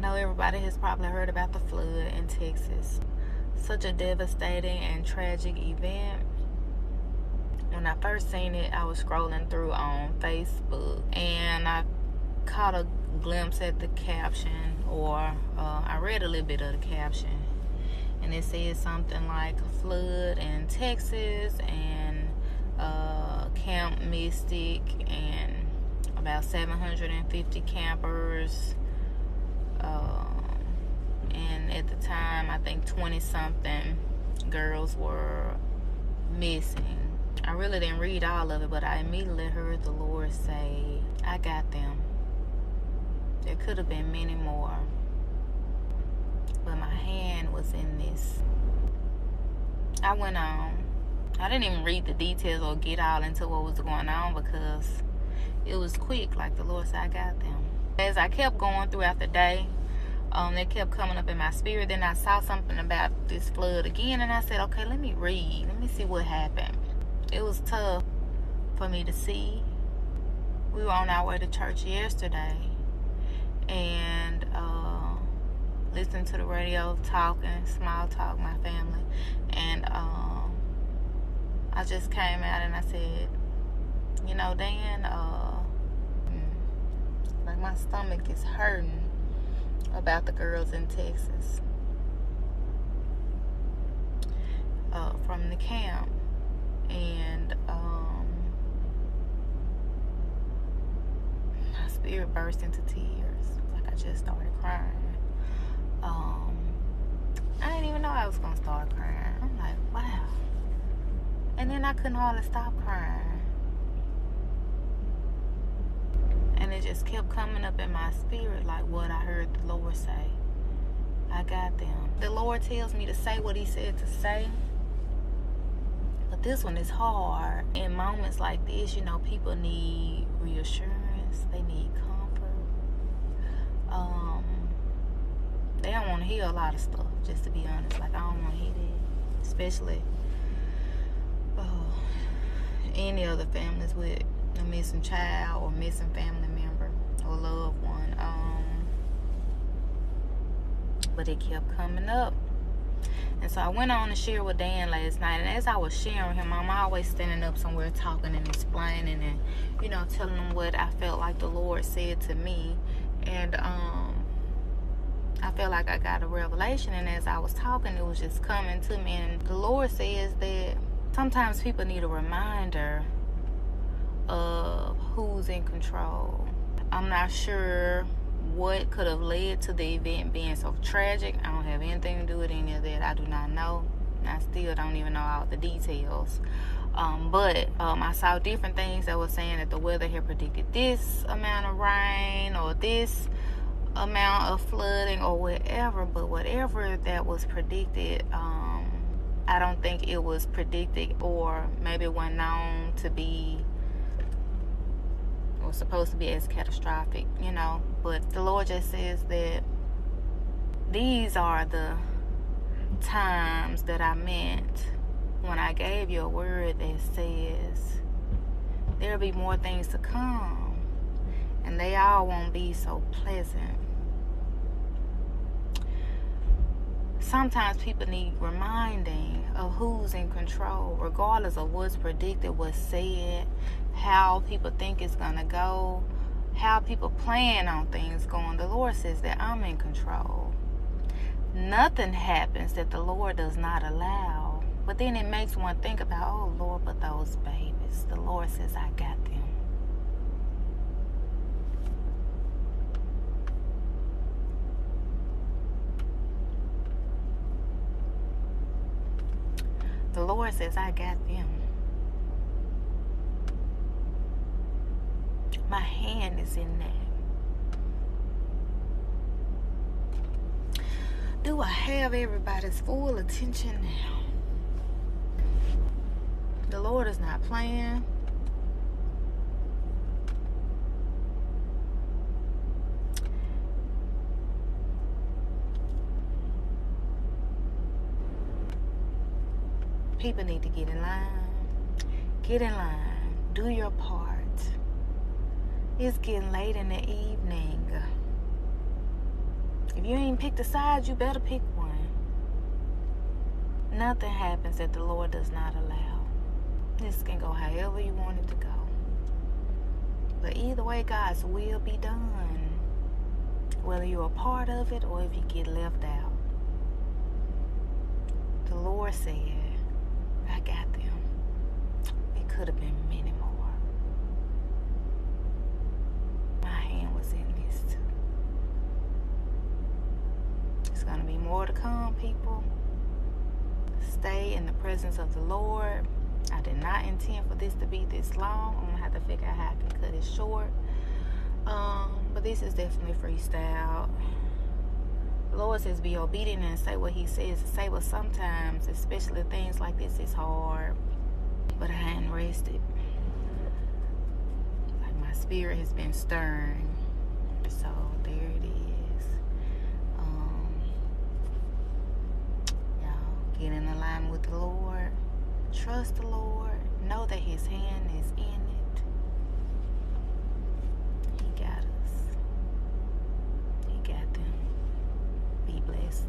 know everybody has probably heard about the flood in Texas. Such a devastating and tragic event. When I first seen it, I was scrolling through on Facebook and I caught a glimpse at the caption, or I read a little bit of the caption, and it said something like flood in Texas and Camp Mystic and about 750 campers. And at the time, I think 20-something girls were missing. I really didn't read all of it, but I immediately heard the Lord say, I got them. There could have been many more, but my hand was in this. I went on. I didn't even read the details or get all into what was going on because it was quick. Like the Lord said, I got them. As I kept going throughout the day, they kept coming up in my spirit. Then I saw something about this flood again, and I said, okay, let me read. Let me see what happened. It was tough for me to see. We were on our way to church yesterday, and listening to the radio, talking, small talk, my family, and I just came out and I said, you know, Dan, like my stomach is hurting about the girls in Texas from the camp. And my spirit burst into tears. Like I just started crying. I didn't even know I was gonna start crying. I'm like, wow. And then I couldn't hardly stop crying. And it just kept coming up in my spirit, like what I heard the Lord say. I got them. The Lord tells me to say what He said to say. But this one is hard. In moments like this, you know, people need reassurance. They need comfort. They don't want to hear a lot of stuff, just to be honest. Like, I don't want to hear that. Especially any other families with a missing child or missing family member or loved one. But it kept coming up. And so I went on to share with Dan last night. And as I was sharing with him, I'm always standing up somewhere talking and explaining and, you know, telling him what I felt like the Lord said to me. And I felt like I got a revelation. And as I was talking, it was just coming to me. And the Lord says that sometimes people need a reminder of who's in control. I'm not sure what could have led to the event being so tragic. I don't have anything to do with any of that. I do not know. I still don't even know all the details. But I saw different things that were saying that the weather had predicted this amount of rain or this amount of flooding or whatever. But whatever that was predicted, I don't think it was predicted, or maybe it wasn't known to be, or supposed to be as catastrophic, you know. But the Lord just says that these are the times that I meant when I gave you a word that says there'll be more things to come, and they all won't be so pleasant. Sometimes people need reminding of who's in control, regardless of what's predicted, what's said, how people think it's going to go, how people plan on things going. The Lord says that I'm in control. Nothing happens that the Lord does not allow. But then it makes one think about, oh Lord, but those babies. The Lord says, I got them. The Lord says, I got them. My hand is in that. Do I have everybody's full attention now? The Lord is not playing. People need to get in line. Get in line. Do your part. It's getting late in the evening. If you ain't picked a side, you better pick one. Nothing happens that the Lord does not allow. This can go however you want it to go. But either way, God's will be done. Whether you're a part of it or if you get left out. The Lord said, I got them. It could have been many more. My hand was in this too. There's going to be more to come, people. Stay in the presence of the Lord. I did not intend for this to be this long. I'm going to have to figure out how I can cut it short. But this is definitely freestyle. The Lord says be obedient and say what he says to say, but sometimes, especially things like this, is hard. But I hadn't rested. Like my spirit has been stirring. So there it is. Y'all get in alignment with the Lord. Trust the Lord. Know that his hand is in it. He got us. He got them. Be blessed.